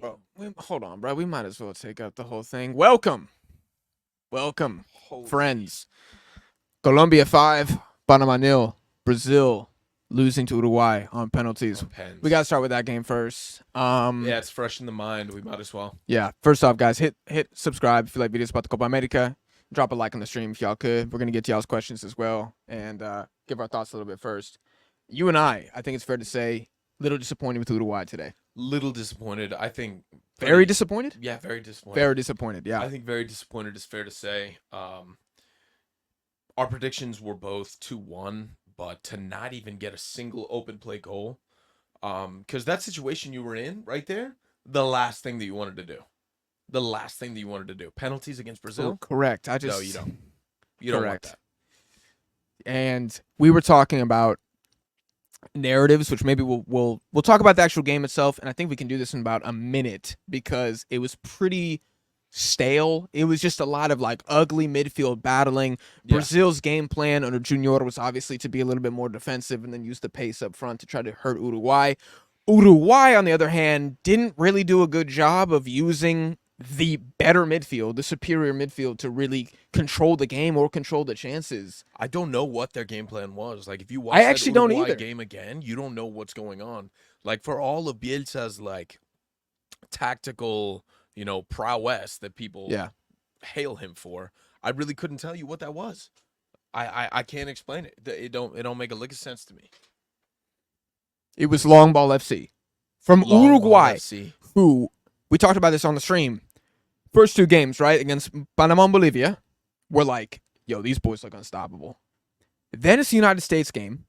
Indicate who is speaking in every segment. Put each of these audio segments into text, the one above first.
Speaker 1: Bro, hold on, bro. We might as well take out the whole thing. Welcome,
Speaker 2: Holy
Speaker 1: friends. Colombia 5, Panama 0. Brazil losing to Uruguay on penalties.
Speaker 2: pens.
Speaker 1: We gotta start with that game first.
Speaker 2: Yeah, it's fresh in the mind. We might as well.
Speaker 1: Yeah. First off, guys, hit subscribe if you like videos about the Copa America. Drop a like on the stream if y'all could. We're gonna get to y'all's questions as well and give our thoughts a little bit first. You and I think it's fair to say, little disappointed with Uruguay today.
Speaker 2: Little disappointed. I think
Speaker 1: Very disappointed.
Speaker 2: Yeah, very disappointed.
Speaker 1: Very disappointed. Yeah.
Speaker 2: I think very disappointed is fair to say. Our predictions were both 2-1, but to not even get a single open play goal, because that situation you were in right there, the last thing that you wanted to do. The last thing that you wanted to do. Penalties against Brazil?
Speaker 1: Correct.
Speaker 2: No, you don't. You don't want that.
Speaker 1: And we were talking about narratives, which maybe we'll talk about the actual game itself, and I think we can do this in about a minute because it was pretty stale. It was just a lot of like ugly midfield battling.
Speaker 2: Yeah.
Speaker 1: Brazil's game plan under Junior was obviously to be a little bit more defensive and then use the pace up front to try to hurt Uruguay. Uruguay, on the other hand, didn't really do a good job of using the better midfield, the superior midfield, to really control the game or control the chances.
Speaker 2: I don't know what their game plan was. Like, if you watch
Speaker 1: I actually
Speaker 2: that
Speaker 1: don't
Speaker 2: Uruguay
Speaker 1: either.
Speaker 2: game again, you don't know what's going on. Like, for all of Bielsa's like tactical, prowess that people hail him for, I really couldn't tell you what that was. I can't explain it. It don't make a lick of sense to me.
Speaker 1: It was long ball FC from
Speaker 2: Long
Speaker 1: Uruguay,
Speaker 2: ball FC.
Speaker 1: who we talked about this on the stream. First two games, right, against Panama and Bolivia, we're like, yo, these boys look unstoppable. Then it's the United States game.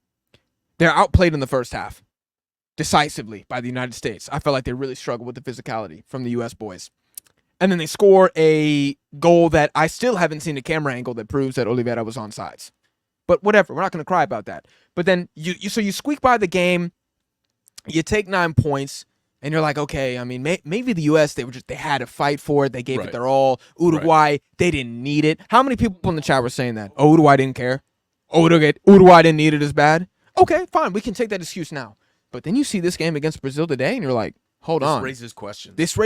Speaker 1: They're outplayed in the first half decisively by the United States. I felt like they really struggled with the physicality from the U.S. boys. And then they score a goal that I still haven't seen a camera angle that proves that Oliveira was on sides. But whatever, we're not going to cry about that. But then you squeak by the game, you take 9 points, and you're like, okay, I mean, maybe the U.S., they had to fight for it. They gave it their all. Uruguay, they didn't need it. How many people in the chat were saying that? Oh, Uruguay didn't care. Oh, Uruguay didn't need it as bad. Okay, fine. We can take that excuse now. But then you see this game against Brazil today, and you're like, hold on.
Speaker 2: This raises questions.
Speaker 1: This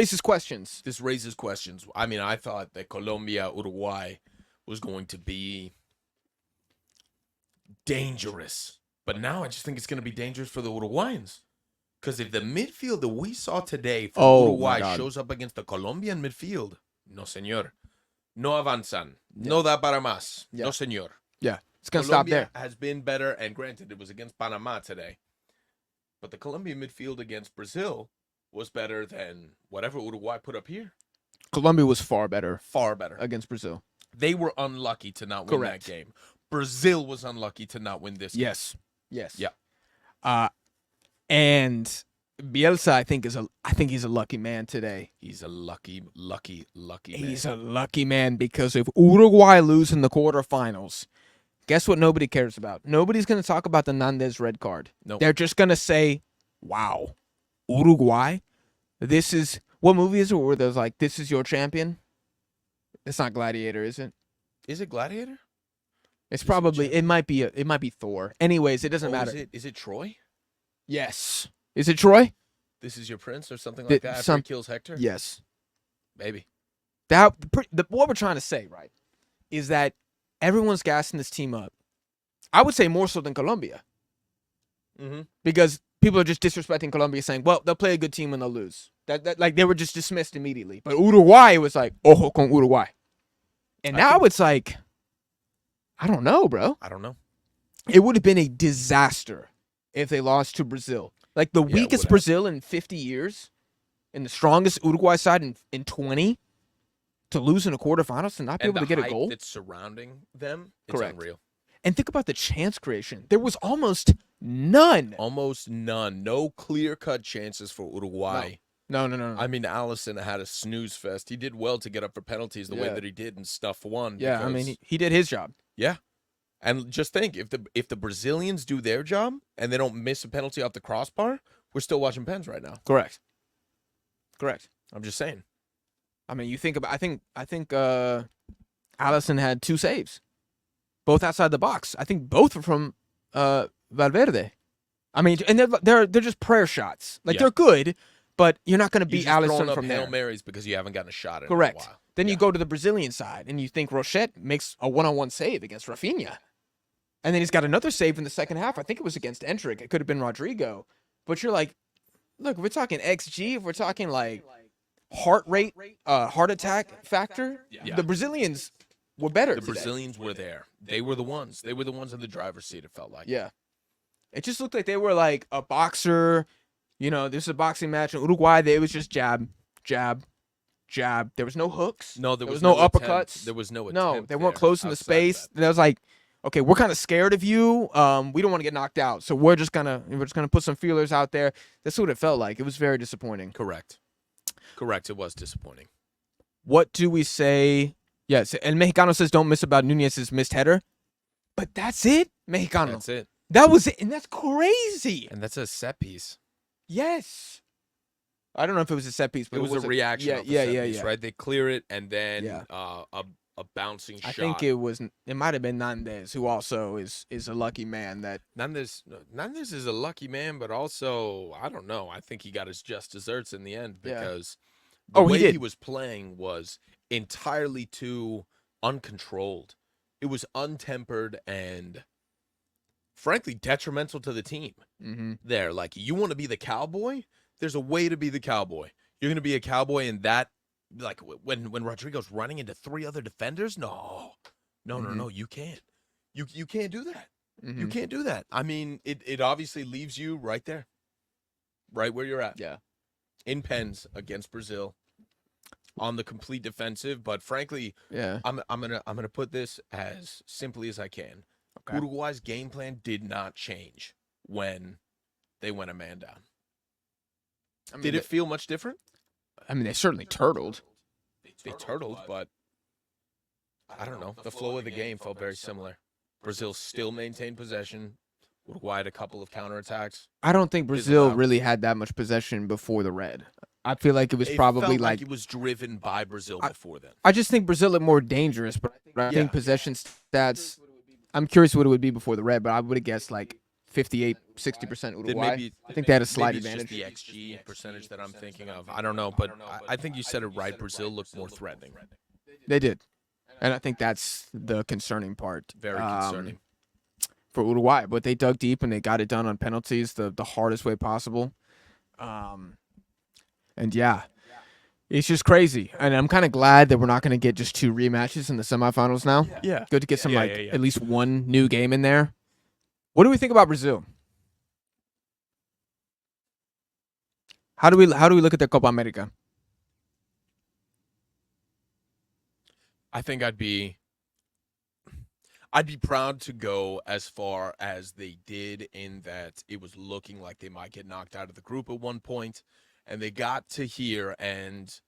Speaker 1: raises questions.
Speaker 2: I mean, I thought that Colombia, Uruguay was going to be dangerous. But now I just think it's going to be dangerous for the Uruguayans. Because if the midfield that we saw today from Uruguay shows up against the Colombian midfield, no, señor. No avanzan.
Speaker 1: Yeah.
Speaker 2: No da para más.
Speaker 1: Yeah.
Speaker 2: No, señor.
Speaker 1: Yeah, it's going to stop there.
Speaker 2: Colombia has been better, and granted, it was against Panama today. But the Colombian midfield against Brazil was better than whatever Uruguay put up here.
Speaker 1: Colombia was far better
Speaker 2: Far better.
Speaker 1: against Brazil.
Speaker 2: They were unlucky to not win
Speaker 1: Correct.
Speaker 2: that game. Brazil was unlucky to not win this game.
Speaker 1: Yes.
Speaker 2: Yeah.
Speaker 1: And Bielsa, I think he's a lucky man today.
Speaker 2: He's a lucky man.
Speaker 1: He's a lucky man because if Uruguay lose in the quarterfinals, guess what nobody cares about? Nobody's going to talk about the Nandes red card.
Speaker 2: No.
Speaker 1: They're just going to say, wow, Uruguay? This is, what movie is it where there's like, this is your champion? It's not Gladiator, is it?
Speaker 2: Is it Gladiator?
Speaker 1: It's probably, it might be Thor. Anyways, it doesn't matter.
Speaker 2: Is it Troy?
Speaker 1: Yes. Is it Troy?
Speaker 2: This is your prince or something like that after he kills Hector?
Speaker 1: Yes.
Speaker 2: Maybe.
Speaker 1: What we're trying to say, right, is that everyone's gassing this team up. I would say more so than Colombia.
Speaker 2: Mm-hmm.
Speaker 1: Because people are just disrespecting Colombia, saying, well, they'll play a good team when they'll lose. That like they were just dismissed immediately. But Uruguay was like, ojo con Uruguay. And now it's like, I don't know, bro.
Speaker 2: I don't know.
Speaker 1: It would have been a disaster if they lost to Brazil. Like the weakest Brazil in 50 years and the strongest Uruguay side in 20 to lose in a quarterfinals to not be able to get a goal.
Speaker 2: That's surrounding them, it's
Speaker 1: Correct.
Speaker 2: Unreal.
Speaker 1: And think about the chance creation. There was almost none.
Speaker 2: Almost none. No clear-cut chances for Uruguay.
Speaker 1: No.
Speaker 2: I mean, Allison had a snooze fest. He did well to get up for penalties the way that he did and stuff won.
Speaker 1: Yeah, I mean, he did his job.
Speaker 2: Yeah. And just think, if the Brazilians do their job and they don't miss a penalty off the crossbar, we're still watching pens right now.
Speaker 1: Correct.
Speaker 2: I'm just saying.
Speaker 1: I mean, you think about. I think Allison had 2 saves, both outside the box. I think both were from Valverde. I mean, and they're just prayer shots. Like they're good, but you're not going to
Speaker 2: You're
Speaker 1: beat
Speaker 2: just throwing
Speaker 1: Alisson
Speaker 2: up
Speaker 1: from
Speaker 2: Hail
Speaker 1: there.
Speaker 2: Marys because you haven't gotten a shot in
Speaker 1: Correct.
Speaker 2: a while.
Speaker 1: Then you go to the Brazilian side, and you think Rochette makes a one-on-one save against Rafinha. And then he's got another save in the second half. I think it was against Endrick. It could have been Rodrigo. But you're like, look, if we're talking XG, if we're talking like heart rate, heart attack factor, the Brazilians were better
Speaker 2: The
Speaker 1: today.
Speaker 2: Brazilians were there. They were the ones. They were the ones in the driver's seat, it felt like.
Speaker 1: Yeah. It just looked like they were like a boxer. You know, this is a boxing match. In Uruguay, they was just jab, jab, jab. There was no hooks.
Speaker 2: No, there
Speaker 1: was
Speaker 2: was
Speaker 1: no
Speaker 2: attempt.
Speaker 1: uppercuts.
Speaker 2: There was no attempt.
Speaker 1: No, they weren't closing the
Speaker 2: outside of
Speaker 1: space. That was like, okay, we're kind of scared of you. We don't want to get knocked out, so we're just gonna put some feelers out there. That's what it felt like. It was very disappointing.
Speaker 2: Correct. It was disappointing.
Speaker 1: What do we say? Yes, and Mexicano says don't miss about Nunez's missed header, but that's it, Mexicano.
Speaker 2: That's it.
Speaker 1: That was it, and that's crazy.
Speaker 2: And that's a set piece.
Speaker 1: Yes. I don't know if it was a set piece, but
Speaker 2: It was a reaction. Of the set piece, right? They clear it, and then a bouncing shot.
Speaker 1: I think it might have been Nandez, who also is a lucky man. That
Speaker 2: Nandez is a lucky man, but also I don't know. I think he got his just desserts in the end because the way he was playing was entirely too uncontrolled. It was untempered and frankly detrimental to the team.
Speaker 1: Mm-hmm.
Speaker 2: There, like, you want to be the cowboy? There's a way to be the cowboy. You're going to be a cowboy in that, like, when Rodrigo's running into three other defenders? No, you can't. You can't do that.
Speaker 1: Mm-hmm.
Speaker 2: You can't do that. I mean, it obviously leaves you right there, right where you're at.
Speaker 1: Yeah.
Speaker 2: In pens against Brazil on the complete defensive, but frankly, I'm gonna put this as simply as I can. Okay. Uruguay's game plan did not change when they went a man down. I mean, did it feel much different?
Speaker 1: I mean, they certainly turtled.
Speaker 2: They turtled, but I don't know. The flow of the game felt very similar. Brazil still maintained possession. Uruguay had a couple of counterattacks.
Speaker 1: I don't think Brazil really had that much possession before the red. I feel like it was probably
Speaker 2: like it was driven by Brazil before then.
Speaker 1: I just think Brazil looked more dangerous, but I think possession stats. I'm curious what it would be before the red, but I would have guessed like 58, 60% Uruguay. I think they had a slight advantage.
Speaker 2: It's just the XG percentage that I'm thinking of. I don't know, but I think you said it right. Brazil looked more threatening.
Speaker 1: They did. And I think that's the concerning part.
Speaker 2: Very concerning.
Speaker 1: For Uruguay. But they dug deep and they got it done on penalties the hardest way possible. And yeah, it's just crazy. And I'm kind of glad that we're not going to get just 2 rematches in the semifinals now.
Speaker 2: Yeah.
Speaker 1: Good to get some at least one new game in there. What do we think about Brazil? How do we look at the Copa America?
Speaker 2: I think I'd be proud to go as far as they did, in that it was looking like they might get knocked out of the group at one point, and they got to here and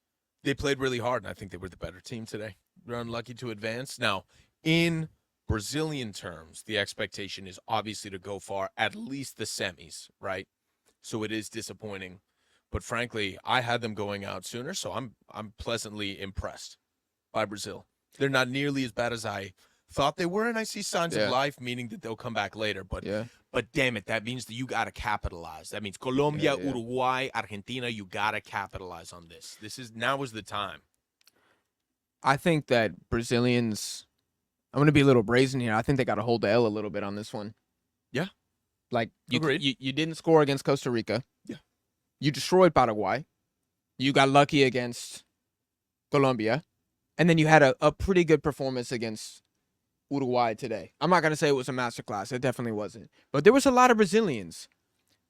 Speaker 2: they played really hard, and I think they were the better team today. They're unlucky to advance. Now, in Brazilian terms, the expectation is obviously to go far, at least the semis, right? So it is disappointing, but frankly, I had them going out sooner, so I'm pleasantly impressed by Brazil. They're not nearly as bad as I thought they were, and I see signs of life, meaning that they'll come back later. But damn it, that means that you got to capitalize. That means Colombia, Uruguay, Argentina, you got to capitalize on this. Now is the time.
Speaker 1: I think that Brazilians, I'm going to be a little brazen here. I think they got to hold the L a little bit on this one.
Speaker 2: Yeah.
Speaker 1: Like, you didn't score against Costa Rica.
Speaker 2: Yeah.
Speaker 1: You destroyed Paraguay. You got lucky against Colombia. And then you had a pretty good performance against Uruguay today. I'm not going to say it was a masterclass. It definitely wasn't. But there was a lot of Brazilians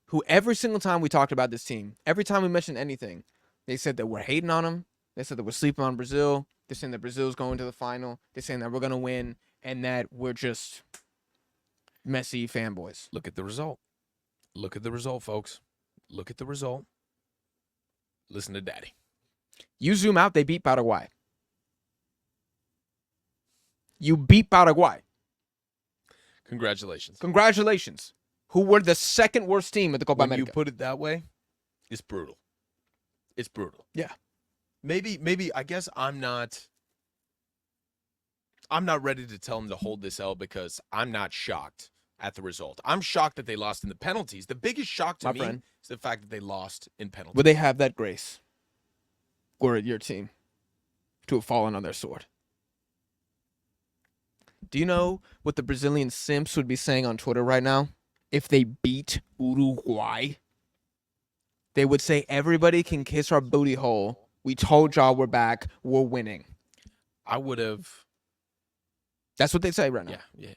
Speaker 1: who every single time we talked about this team, every time we mentioned anything, they said that we're hating on them. They said that we're sleeping on Brazil. They're saying that Brazil's going to the final. They're saying that we're going to win and that we're just messy fanboys.
Speaker 2: Look at the result. Look at the result, folks. Look at the result. Listen to Daddy.
Speaker 1: You zoom out, they beat Paraguay. You beat Paraguay.
Speaker 2: Congratulations.
Speaker 1: Congratulations. Who were the second worst team at the Copa America.
Speaker 2: When you put it that way, it's brutal. It's brutal.
Speaker 1: Yeah.
Speaker 2: Maybe I guess I'm not ready to tell them to hold this L because I'm not shocked at the result. I'm shocked that they lost in the penalties. The biggest shock to me is the fact that they lost in penalties.
Speaker 1: Would they have that grace? Or your team to have fallen on their sword? Do you know what the Brazilian simps would be saying on Twitter right now? If they beat Uruguay, they would say, everybody can kiss our booty hole. We told y'all we're back. We're winning.
Speaker 2: I would have.
Speaker 1: That's what they say right now.
Speaker 2: Yeah.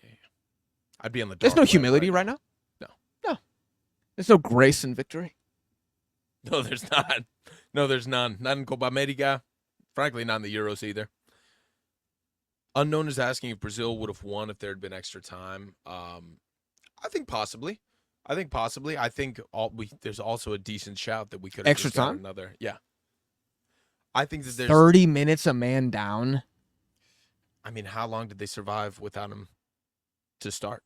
Speaker 2: I'd be on the dark
Speaker 1: There's no
Speaker 2: web
Speaker 1: humility right now. No. There's no grace in victory.
Speaker 2: No, there's not. No, there's none. Not in Copa America. Frankly, not in the Euros either. Unknown is asking if Brazil would have won if there had been extra time. I think possibly. I think there's also a decent shout that we could have
Speaker 1: extra time.
Speaker 2: Another, yeah. I think that there's
Speaker 1: 30 minutes a man down.
Speaker 2: I mean, how long did they survive without him to start?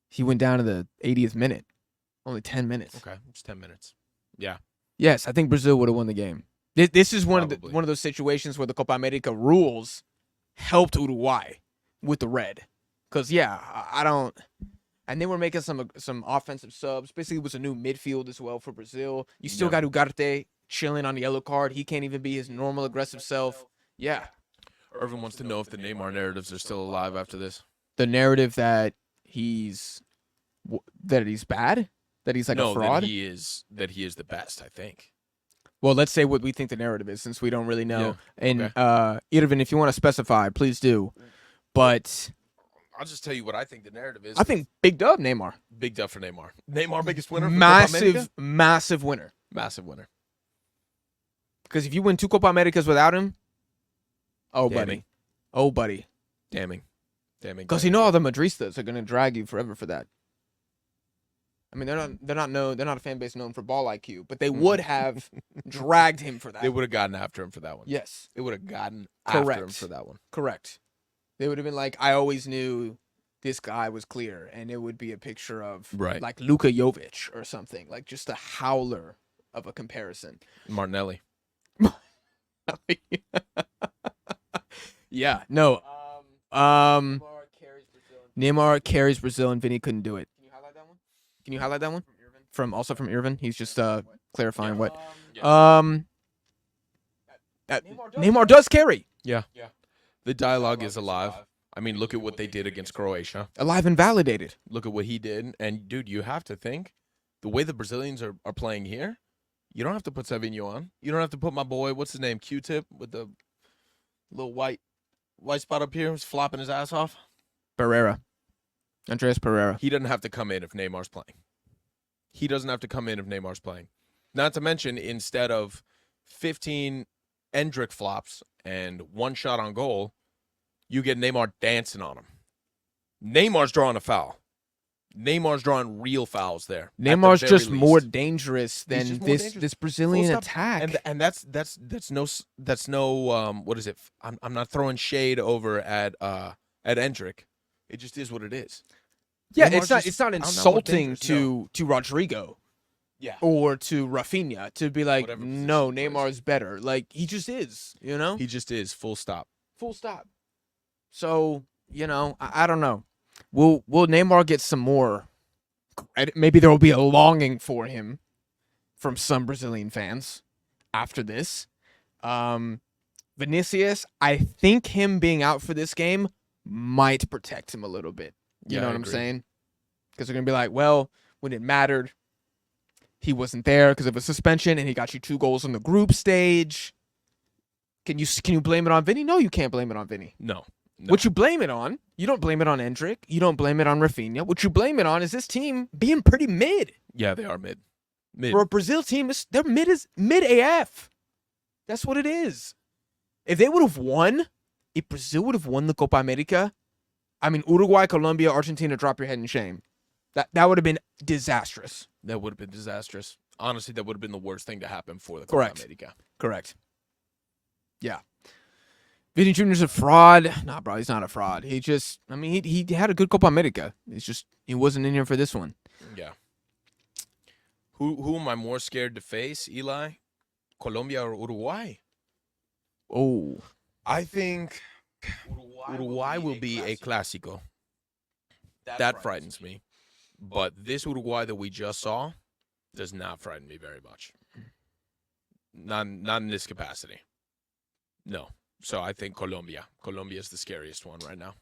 Speaker 1: He went down to the 80th minute. Only 10 minutes.
Speaker 2: Okay, it's 10 minutes. Yeah.
Speaker 1: Yes, I think Brazil would have won the game. This is one of those situations where the Copa America rules helped Uruguay with the red. Because, yeah, I don't... And they were making some offensive subs. Basically, it was a new midfield as well for Brazil. You still got Ugarte chilling on the yellow card. He can't even be his normal aggressive self. Yeah.
Speaker 2: Irvin wants to know if the Neymar narratives are still alive after this.
Speaker 1: The narrative that he's bad? That he's like a fraud?
Speaker 2: that he is the best, I think.
Speaker 1: Well, let's say what we think the narrative is, since we don't really know.
Speaker 2: Yeah.
Speaker 1: And Irvin, if you want to specify, please do. But
Speaker 2: I'll just tell you what I think the narrative is.
Speaker 1: I think big dub Neymar.
Speaker 2: Big dub for Neymar. Neymar, biggest winner. For
Speaker 1: Massive winner.
Speaker 2: Massive winner.
Speaker 1: Because if you win 2 Copa Americas without him,
Speaker 2: Damning.
Speaker 1: buddy.
Speaker 2: Damning.
Speaker 1: Because you know all the Madristas are gonna drag you forever for that. I mean, they're not a fan base known for ball IQ, but they would have dragged him for that.
Speaker 2: They would have gotten after him for that one.
Speaker 1: Yes.
Speaker 2: They would have gotten after him for that one.
Speaker 1: Correct. They would have been like, I always knew this guy was clear, and it would be a picture of like Luka Jovic or something, like just a howler of a comparison.
Speaker 2: Martinelli.
Speaker 1: Yeah. No. Neymar carries Brazil, and Vinny couldn't do it. Can you highlight that one? From Irvin. He's just clarifying what. Neymar does carry.
Speaker 2: Yeah. The dialogue is alive. I mean, look at what they did against Croatia.
Speaker 1: Alive and validated.
Speaker 2: Look at what he did. And, dude, you have to think, the way the Brazilians are playing here, you don't have to put Savinho on. You don't have to put my boy, what's his name, Q-Tip, with the little white spot up here, who's flopping his ass off.
Speaker 1: Andreas Pereira.
Speaker 2: He doesn't have to come in if Neymar's playing. Not to mention, instead of 15 Endrick flops and 1 shot on goal, you get Neymar dancing on him. Neymar's drawing a foul. Neymar's drawing real fouls there.
Speaker 1: Neymar's just more dangerous than this Brazilian attack.
Speaker 2: And that's no what is it? I'm not throwing shade over at Endrick. It just is what it is.
Speaker 1: Yeah, it's not insulting to Rodrigo.
Speaker 2: Yeah.
Speaker 1: Or to Rafinha to be like, no, Neymar's better. Like, he just is, you know?
Speaker 2: He just is, full stop.
Speaker 1: So, you know, I don't know. Will Neymar get some more? Maybe there will be a longing for him from some Brazilian fans after this. Vinicius, I think him being out for this game might protect him a little bit. You know what I'm saying? Because they're going to be like, well, when it mattered, he wasn't there because of a suspension, and he got you 2 goals on the group stage. Can you blame it on Vinny? No, you can't blame it on Vinny.
Speaker 2: No.
Speaker 1: What you blame it on, you don't blame it on Endrick. You don't blame it on Rafinha. What you blame it on is this team being pretty mid.
Speaker 2: Yeah, they are mid.
Speaker 1: For a Brazil team, they're mid AF. That's what it is. If Brazil would have won the Copa America, I mean, Uruguay, Colombia, Argentina, drop your head in shame. That would have been disastrous.
Speaker 2: That would have been disastrous. Honestly, that would have been the worst thing to happen for the Copa America.
Speaker 1: Correct. Yeah. Vinny Jr.'s a fraud. Nah, bro, he's not a fraud. He had a good Copa America. It's just he wasn't in here for this one.
Speaker 2: Yeah. Who am I more scared to face, Eli? Colombia or Uruguay?
Speaker 1: Oh.
Speaker 2: I think Uruguay will be a clásico. That frightens me. But this Uruguay that we just saw does not frighten me very much. Not in this capacity. No. So I think Colombia. Colombia is the scariest one right now.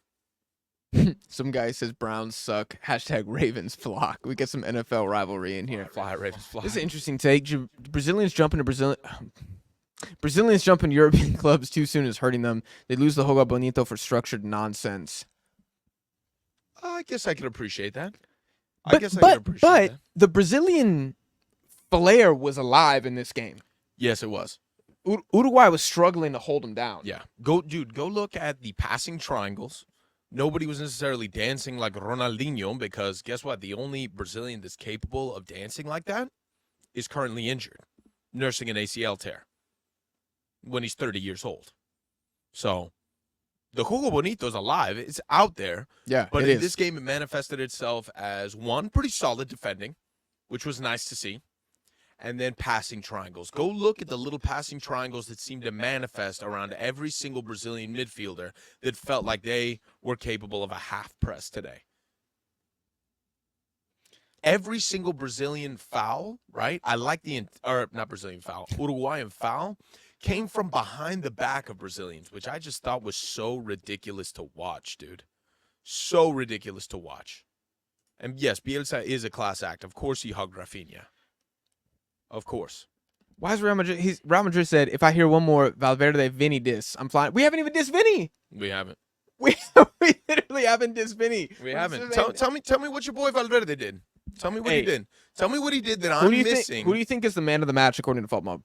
Speaker 1: Some guy says Browns suck. # Ravens flock. We get some NFL rivalry in here.
Speaker 2: Fly, Ravens, fly.
Speaker 1: This is an interesting take. Brazilians jump into European clubs too soon is hurting them. They lose the Jogo Bonito for structured nonsense.
Speaker 2: I guess I can appreciate that.
Speaker 1: But the Brazilian flair was alive in this game.
Speaker 2: Yes, it was.
Speaker 1: Uruguay was struggling to hold them down.
Speaker 2: Yeah. Go look at the passing triangles. Nobody was necessarily dancing like Ronaldinho because guess what? The only Brazilian that's capable of dancing like that is currently injured, nursing an ACL tear when he's 30 years old. So the Jugo Bonito is alive. It's out there.
Speaker 1: Yeah,
Speaker 2: but in this game, it manifested itself as one, pretty solid defending, which was nice to see. And then passing triangles. Go look at the little passing triangles that seemed to manifest around every single Brazilian midfielder that felt like they were capable of a half press today. Every single Brazilian foul, right? Uruguayan foul came from behind the back of Brazilians, which I just thought was so ridiculous to watch, dude. So ridiculous to watch. And yes, Bielsa is a class act. Of course he hugged Rafinha. Of course.
Speaker 1: Why is Real Madrid? Real Madrid said, if I hear one more Valverde Vinny diss, I'm flying. We haven't even dissed Vinny.
Speaker 2: We haven't.
Speaker 1: We literally haven't dissed Vinny.
Speaker 2: We haven't. Tell me what your boy Valverde did. Tell me what he did. Tell me what he did that I'm missing.
Speaker 1: Who do you think is the man of the match according to Fault Mob?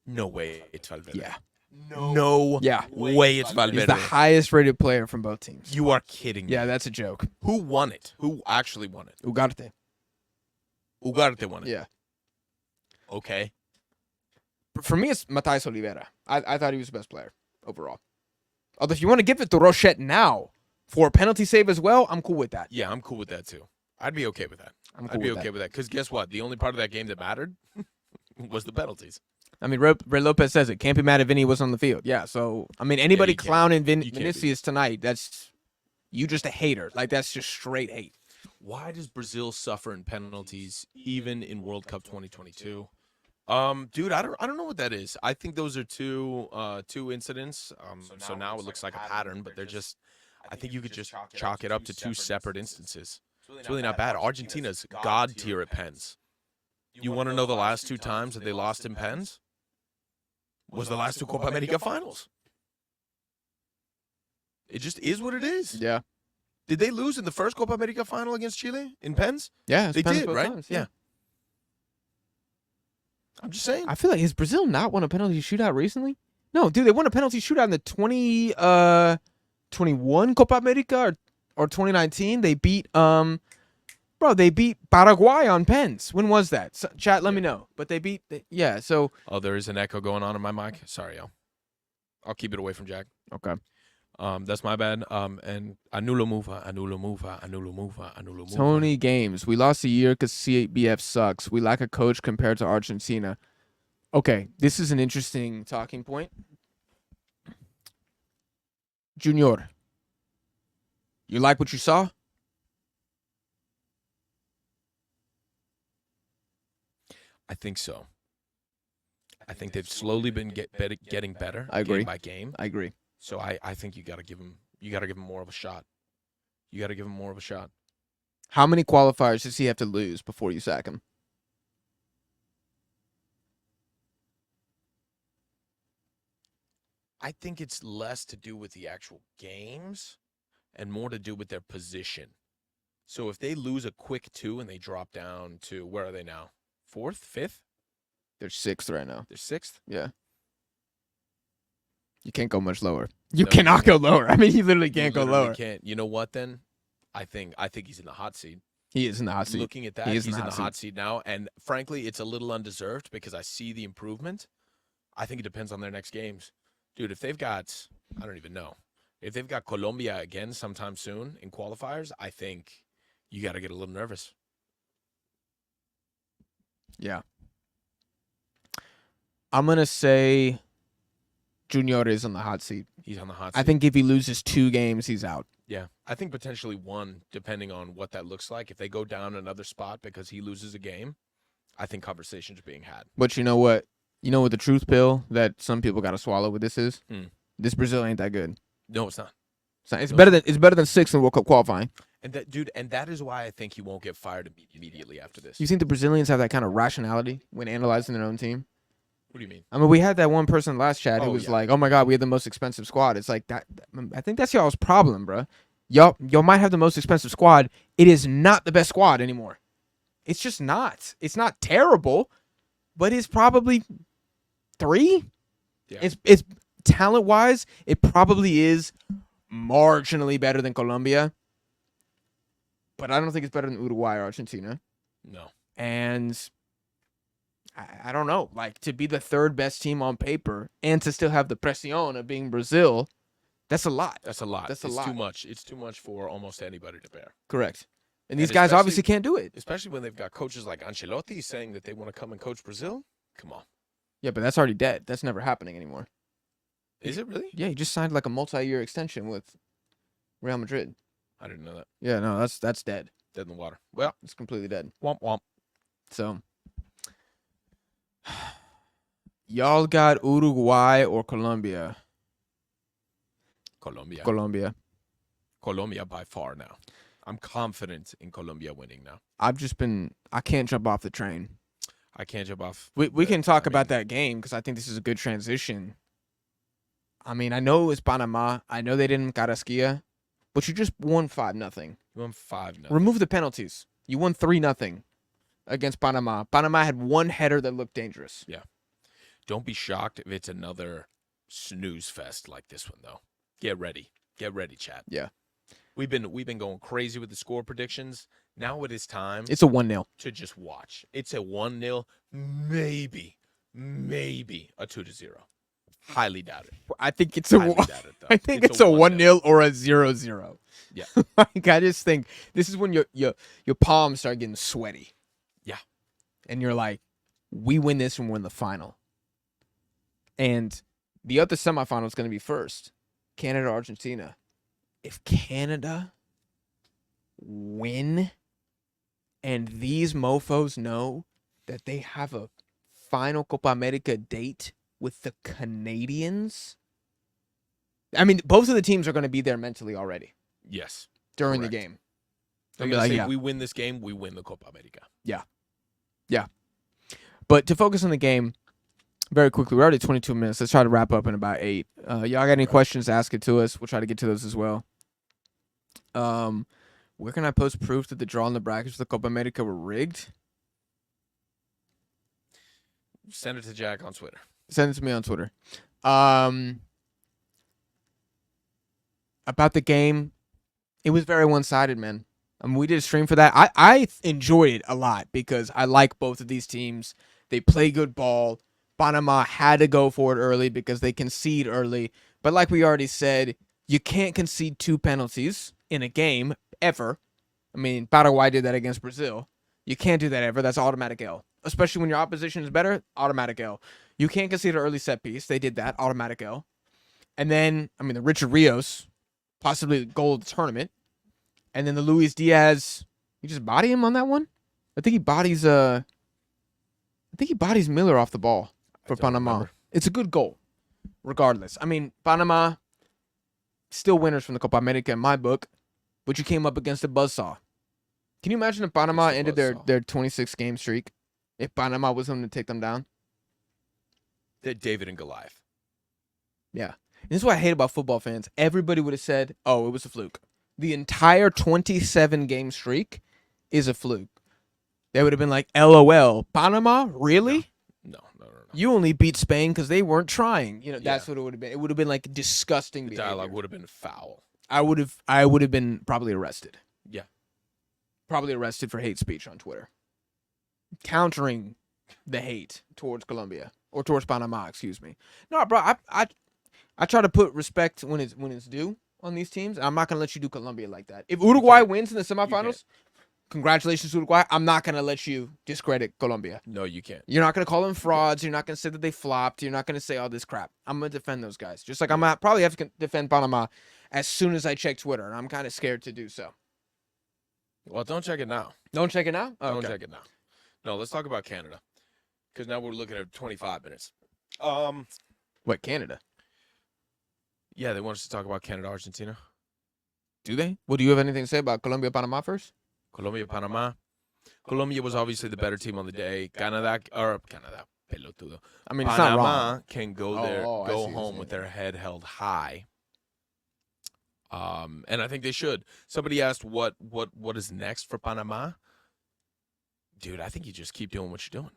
Speaker 2: No way it's Valverde.
Speaker 1: Yeah.
Speaker 2: No way it's Valverde.
Speaker 1: He's the highest rated player from both teams.
Speaker 2: You are kidding me.
Speaker 1: Yeah, that's a joke.
Speaker 2: Who won it? Who actually won it?
Speaker 1: Ugarte
Speaker 2: won it.
Speaker 1: Yeah.
Speaker 2: Okay.
Speaker 1: For me, it's Matheus Oliveira. I thought he was the best player overall. Although if you want to give it to Rochette now for a penalty save as well, I'm cool with that.
Speaker 2: Yeah, I'm cool with that too. I'd be okay with that. I'd be okay with that. Because guess what? The only part of that game that mattered was the penalties.
Speaker 1: I mean, Ray Lopez says it. Can't be mad if Vinny was on the field. Yeah, so, I mean, anybody clowning Vinicius tonight, that's, you just a hater. Like, that's just straight hate.
Speaker 2: Why does Brazil suffer in penalties even in World Cup 2022? Dude, I don't know what that is. I think those are two incidents. So now it looks like a pattern, but they're just, I think you could just chalk it up to two separate instances. It's really not bad. Argentina's god tier at pens. You want to know the last two times that they lost in pens? Was the last two Copa America finals. It just is what it is.
Speaker 1: Yeah.
Speaker 2: Did they lose in the first Copa America final against Chile in pens?
Speaker 1: Yeah,
Speaker 2: they did, right? Times, yeah. I'm just saying.
Speaker 1: I feel like, has Brazil not won a penalty shootout recently? No, dude, they won a penalty shootout in the 2021 Copa America or 2019. They beat they beat Paraguay on pens. When was that? So, chat, let me know. But they beat so
Speaker 2: oh, there is an echo going on in my mic. Sorry, y'all. I'll keep it away from Jack.
Speaker 1: Okay.
Speaker 2: That's my bad. And anulo mufa.
Speaker 1: Tony Games. We lost a year because CBF sucks. We lack a coach compared to Argentina. Okay, this is an interesting talking point. Junior, you like what you saw?
Speaker 2: I think so. I think they've slowly been getting better.
Speaker 1: I agree.
Speaker 2: Game by game.
Speaker 1: I agree.
Speaker 2: So I think you got to give him more of a shot. You got to give him more of a shot.
Speaker 1: How many qualifiers does he have to lose before you sack him?
Speaker 2: I think it's less to do with the actual games and more to do with their position. So if they lose a quick 2 and they drop down to, where are they now? 4th? 5th?
Speaker 1: They're 6th right now.
Speaker 2: They're 6th?
Speaker 1: Yeah. You can't go much lower. You cannot go lower. I mean, you literally can't go lower.
Speaker 2: Can't. You know what, then? I think he's in the hot seat.
Speaker 1: He is in the hot seat.
Speaker 2: Looking at that, he's in the hot seat now. And frankly, it's a little undeserved because I see the improvement. I think it depends on their next games. Dude, if they've got, I don't even know. If they've got Colombia again sometime soon in qualifiers, I think you got to get a little nervous.
Speaker 1: Yeah. I'm going to say Junior is on the hot seat.
Speaker 2: He's on the hot seat.
Speaker 1: I think if he loses 2 games, he's out.
Speaker 2: Yeah, I think potentially 1, depending on what that looks like. If they go down another spot because he loses a game, I think conversations are being had.
Speaker 1: But you know what? You know what the truth pill that some people got to swallow with this is? This Brazil ain't that good.
Speaker 2: No, it's not.
Speaker 1: It's better than 6th in World Cup qualifying.
Speaker 2: And that is why I think he won't get fired immediately after this.
Speaker 1: You think the Brazilians have that kind of rationality when analyzing their own team?
Speaker 2: What do you mean?
Speaker 1: I mean, we had that one person last chat who was like, "Oh my God, we had the most expensive squad." It's like that. I think that's y'all's problem, bro. Y'all might have the most expensive squad. It is not the best squad anymore. It's just not. It's not terrible, but it's probably 3. Yeah. It's talent wise, it probably is marginally better than Colombia, but I don't think it's better than Uruguay or Argentina.
Speaker 2: No.
Speaker 1: And I don't know, like to be the 3rd best team on paper and to still have the presión of being Brazil, that's a lot.
Speaker 2: That's a lot. It's too much. It's too much for almost anybody to bear.
Speaker 1: Correct. And these guys obviously can't do it.
Speaker 2: Especially when they've got coaches like Ancelotti saying that they want to come and coach Brazil. Come on.
Speaker 1: Yeah, but that's already dead. That's never happening anymore.
Speaker 2: Is it really?
Speaker 1: Yeah, he just signed like a multi-year extension with Real Madrid.
Speaker 2: I didn't know that.
Speaker 1: Yeah, no, that's dead.
Speaker 2: Dead in the water. Well,
Speaker 1: it's completely dead.
Speaker 2: Womp womp.
Speaker 1: So, y'all got Uruguay or Colombia?
Speaker 2: Colombia by far now. I'm confident in Colombia winning now.
Speaker 1: I can't jump off the train.
Speaker 2: I can't jump off.
Speaker 1: We can talk about that game because I think this is a good transition. I mean, I know it was Panama. I know they didn't Carrasquilla, but you just won 5-0.
Speaker 2: You won 5-0.
Speaker 1: Remove the penalties. You won 3-0 against Panama. Panama had one header that looked dangerous.
Speaker 2: Yeah. Don't be shocked if it's another snooze fest like this one, though. Get ready. Get ready, chat.
Speaker 1: Yeah.
Speaker 2: We've been going crazy with the score predictions. Now it is time.
Speaker 1: It's a 1-0.
Speaker 2: To just watch. It's a 1-0, maybe a 2-0. Highly doubt it.
Speaker 1: I think it's a. I think it's a 1-0 or a 0-0.
Speaker 2: Yeah.
Speaker 1: Like I just think this is when your palms start getting sweaty.
Speaker 2: Yeah.
Speaker 1: And you're like, we win this and we're in the final. And the other semifinal is going to be first, Canada, Argentina. If Canada win, and these mofos know that they have a final Copa America date with the Canadians, I mean, both of the teams are going to be there mentally already.
Speaker 2: Yes.
Speaker 1: During the game.
Speaker 2: They're going to say, if we win this game, we win the Copa America.
Speaker 1: Yeah. Yeah. But to focus on the game, very quickly, we're already 22 minutes. Let's try to wrap up in about 8. Y'all got any questions, ask it to us. We'll try to get to those as well. Where can I post proof that the draw in the brackets for the Copa America were rigged?
Speaker 2: Send it to Jack on Twitter.
Speaker 1: Send it to me on Twitter. About the game, it was very one-sided, man. We did a stream for that. I enjoyed it a lot because I like both of these teams. They play good ball. Panama had to go for it early because they concede early. But like we already said, you can't concede 2 penalties in a game ever. I mean, Paraguay did that against Brazil. You can't do that ever. That's automatic L. Especially when your opposition is better, automatic L. You can't concede an early set piece. They did that, automatic L. And then, I mean, the Richard Rios, possibly the goal of the tournament. And then the Luis Diaz, you just body him on that one? I think he bodies Miller off the ball for Panama. Remember. It's a good goal, regardless. I mean, Panama, still winners from the Copa America in my book, but you came up against a buzzsaw. Can you imagine if Panama ended their 26-game streak? If Panama was them to take them down?
Speaker 2: They're David and Goliath.
Speaker 1: Yeah. And this is what I hate about football fans. Everybody would have said, oh, it was a fluke. The entire 27-game streak is a fluke. They would have been like, LOL. Panama? Really?
Speaker 2: No.
Speaker 1: You only beat Spain because they weren't trying. You know, that's what it would have been. It would have been like disgusting behavior.
Speaker 2: The dialogue would have been foul.
Speaker 1: I would have been probably arrested.
Speaker 2: Yeah.
Speaker 1: Probably arrested for hate speech on Twitter. Countering the hate towards Colombia. Or towards Panama, excuse me. No, bro, I try to put respect when it's due on these teams. I'm not gonna let you do Colombia like that. If Uruguay wins in the semifinals, congratulations, Uruguay. I'm not going to let you discredit Colombia.
Speaker 2: No, you can't.
Speaker 1: You're not going to call them frauds. You're not going to say that they flopped. You're not going to say all this crap. I'm going to defend those guys. Just like I'm going to probably have to defend Panama as soon as I check Twitter, and I'm kind of scared to do so.
Speaker 2: Well, don't check it now.
Speaker 1: Don't check it now? Oh,
Speaker 2: don't check it now. No, let's talk about Canada, because now we're looking at 25 minutes.
Speaker 1: What, Canada?
Speaker 2: Yeah, they want us to talk about Canada, Argentina.
Speaker 1: Do they? Well, do you have anything to say about Colombia, Panama first?
Speaker 2: Colombia, Panama. Colombia was obviously the better team on the day. Canada, pelotudo.
Speaker 1: I mean, it's
Speaker 2: Panama
Speaker 1: not wrong.
Speaker 2: can go there, go home with their head held high. And I think they should. Somebody asked what is next for Panama. Dude, I think you just keep doing what you're doing.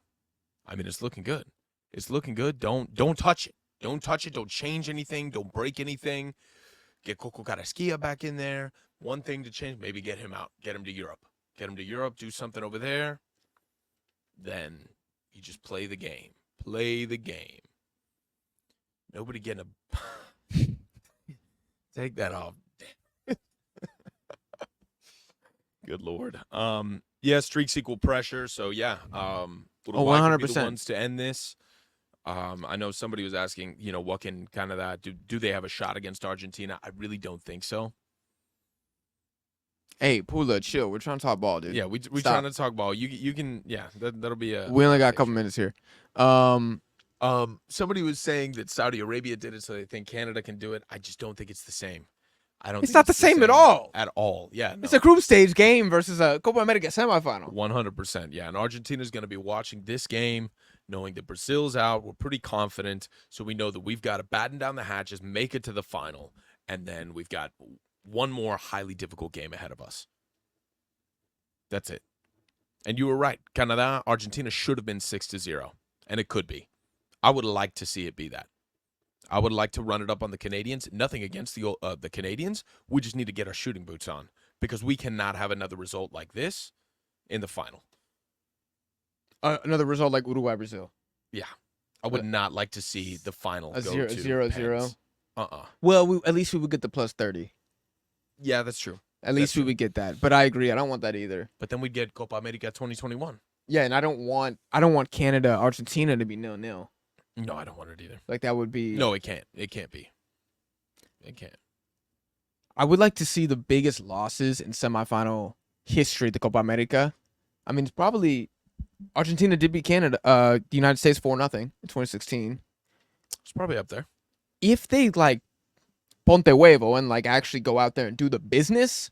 Speaker 2: I mean, it's looking good. It's looking good. Don't touch it. Don't touch it. Don't change anything. Don't break anything. Get Coco Carrasquilla back in there. One thing to change, maybe get him out. Get him to Europe. Get him to Europe. Do something over there. Then you just play the game. Play the game. Nobody getting a... Take that off. Good Lord. Yeah, streaks equal pressure. So, yeah. Uruguay
Speaker 1: 100%.
Speaker 2: could be the ones to end this. I know somebody was asking, what can kind of that do they have a shot against Argentina? I really don't think so.
Speaker 1: Hey, Pula, chill. We're trying to talk ball, dude.
Speaker 2: Yeah, we're trying to talk ball. You can, yeah, that'll be a...
Speaker 1: We only got a couple minutes here.
Speaker 2: Somebody was saying that Saudi Arabia did it, so they think Canada can do it. I just don't think it's the same.
Speaker 1: It's not the same at all.
Speaker 2: At all, yeah. No.
Speaker 1: It's a group stage game versus a Copa America semifinal.
Speaker 2: 100%, yeah. And Argentina's going to be watching this game, knowing that Brazil's out. We're pretty confident, so we know that we've got to batten down the hatches, make it to the final, and then we've got one more highly difficult game ahead of us. That's it. And you were right. Canada, Argentina should have been 6-0, and it could be. I would like to see it be that. I would like to run it up on the Canadians. Nothing against the Canadians. We just need to get our shooting boots on because we cannot have another result like this in the final.
Speaker 1: Another result like Uruguay, Brazil.
Speaker 2: Yeah. I would not like to see the final
Speaker 1: a
Speaker 2: go
Speaker 1: 0-0.
Speaker 2: Uh-uh.
Speaker 1: Well, at least we would get the plus 30.
Speaker 2: Yeah, that's true.
Speaker 1: At least we would get that. But I agree. I don't want that either.
Speaker 2: But then we'd get Copa America 2021.
Speaker 1: Yeah, and I don't want Canada, Argentina to be 0-0.
Speaker 2: No, I don't want it either.
Speaker 1: Like that would be...
Speaker 2: No, it can't. It can't be. It can't.
Speaker 1: I would like to see the biggest losses in semifinal history at the Copa America. I mean, it's probably... Argentina did beat Canada, the United States 4-0 in 2016.
Speaker 2: It's probably up there.
Speaker 1: If they, ponte huevo and, actually go out there and do the business,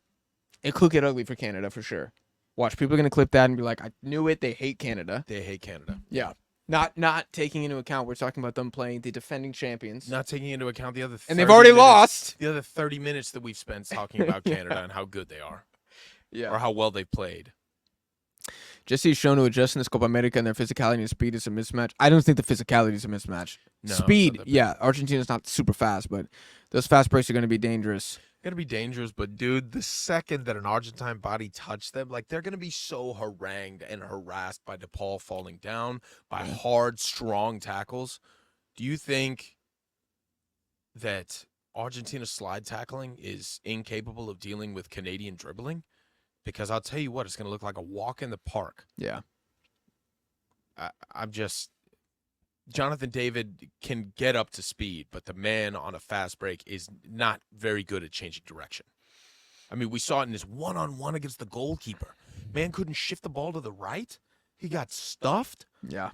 Speaker 1: it could get ugly for Canada for sure. Watch, people are going to clip that and be like, I knew it, they hate Canada.
Speaker 2: They hate Canada.
Speaker 1: Yeah. Not taking into account, we're talking about them playing the defending champions.
Speaker 2: Not taking into account the other 30
Speaker 1: and they've already lost.
Speaker 2: The other 30 minutes that we've spent talking about Canada and how good they are.
Speaker 1: Yeah.
Speaker 2: Or how well they played.
Speaker 1: Jesse's shown to adjust in this Copa America and their physicality and speed is a mismatch. I don't think the physicality is a mismatch.
Speaker 2: No,
Speaker 1: speed, yeah. Argentina's not super fast, but those fast breaks are going to be dangerous.
Speaker 2: Going to be dangerous, but dude, the second that an Argentine body touched them, they're going to be so harangued and harassed by DePaul falling down, by hard, strong tackles. Do you think that Argentina's slide tackling is incapable of dealing with Canadian dribbling? Because I'll tell you what, it's going to look like a walk in the park.
Speaker 1: Yeah.
Speaker 2: I'm just... Jonathan David can get up to speed, but the man on a fast break is not very good at changing direction. I mean, we saw it in his one-on-one against the goalkeeper. Man couldn't shift the ball to the right. He got stuffed.
Speaker 1: Yeah.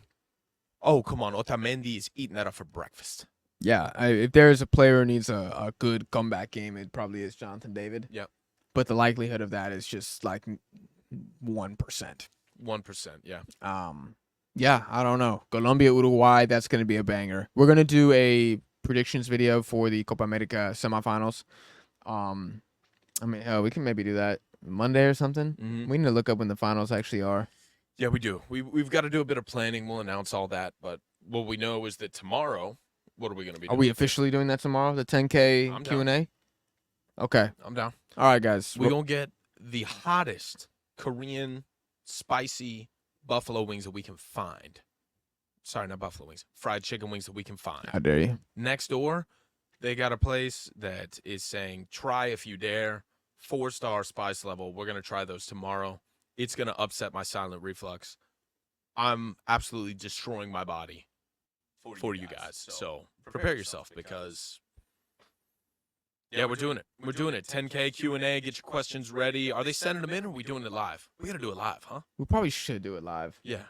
Speaker 2: Oh, come on. Otamendi is eating that up for breakfast.
Speaker 1: Yeah. If there's a player who needs a good comeback game, it probably is Jonathan David.
Speaker 2: Yep.
Speaker 1: But the likelihood of that is just 1%.
Speaker 2: 1%, yeah.
Speaker 1: Yeah, I don't know. Colombia, Uruguay, that's going to be a banger. We're going to do a predictions video for the Copa America semifinals. Hell, we can maybe do that Monday or something.
Speaker 2: Mm-hmm.
Speaker 1: We need to look up when the finals actually are.
Speaker 2: Yeah, we do. We've got to do a bit of planning. We'll announce all that. But what we know is that tomorrow, what are we going to be doing?
Speaker 1: Are we officially doing that tomorrow, the 10K Q&A? Okay.
Speaker 2: I'm down.
Speaker 1: All right, guys.
Speaker 2: We're going to get the hottest Korean spicy buffalo wings that we can find. Sorry, not buffalo wings. Fried chicken wings that we can find.
Speaker 1: How dare you?
Speaker 2: Next door, they got a place that is saying, try if you dare, 4-star spice level. We're going to try those tomorrow. it's going to upset my silent reflux. I'm absolutely destroying my body for you guys. So prepare yourself because, yeah, we're doing it. We're doing it. 10K Q&A. Get your questions ready. Are they sending them in or are we doing it live? We got to do it live, huh?
Speaker 1: We probably should do it live.
Speaker 2: Yeah.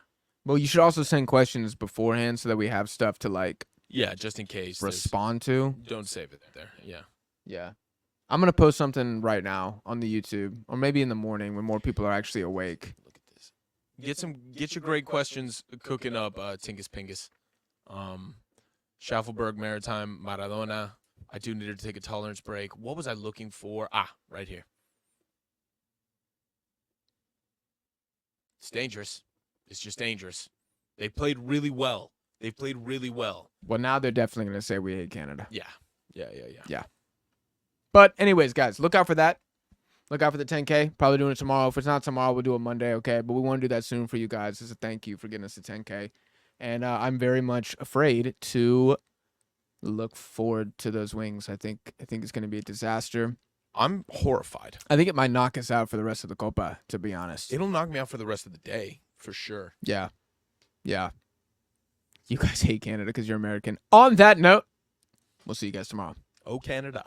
Speaker 1: Well, you should also send questions beforehand so that we have stuff to, like,
Speaker 2: yeah, just in case.
Speaker 1: Respond to.
Speaker 2: Don't save it there. Yeah.
Speaker 1: Yeah. I'm going to post something right now on the YouTube or maybe in the morning when more people are actually awake.
Speaker 2: Look at this. Get your great questions cooking up, Tingus Pingus. Schaffelberg Maritime Maradona. I do need to take a tolerance break. What was I looking for? Right here. It's dangerous. It's just dangerous. They played really well.
Speaker 1: Well, now they're definitely going to say we hate Canada.
Speaker 2: Yeah.
Speaker 1: But anyways, guys, look out for that. Look out for the 10K. Probably doing it tomorrow. If it's not tomorrow, we'll do it Monday, okay? But we want to do that soon for you guys as a thank you for getting us to 10K. And I'm very much afraid to look forward to those wings. I think it's going to be a disaster.
Speaker 2: I'm horrified.
Speaker 1: I think it might knock us out for the rest of the Copa, to be honest.
Speaker 2: It'll knock me out for the rest of the day, for sure.
Speaker 1: Yeah. You guys hate Canada because you're American. On that note, we'll see you guys tomorrow.
Speaker 2: Oh, Canada.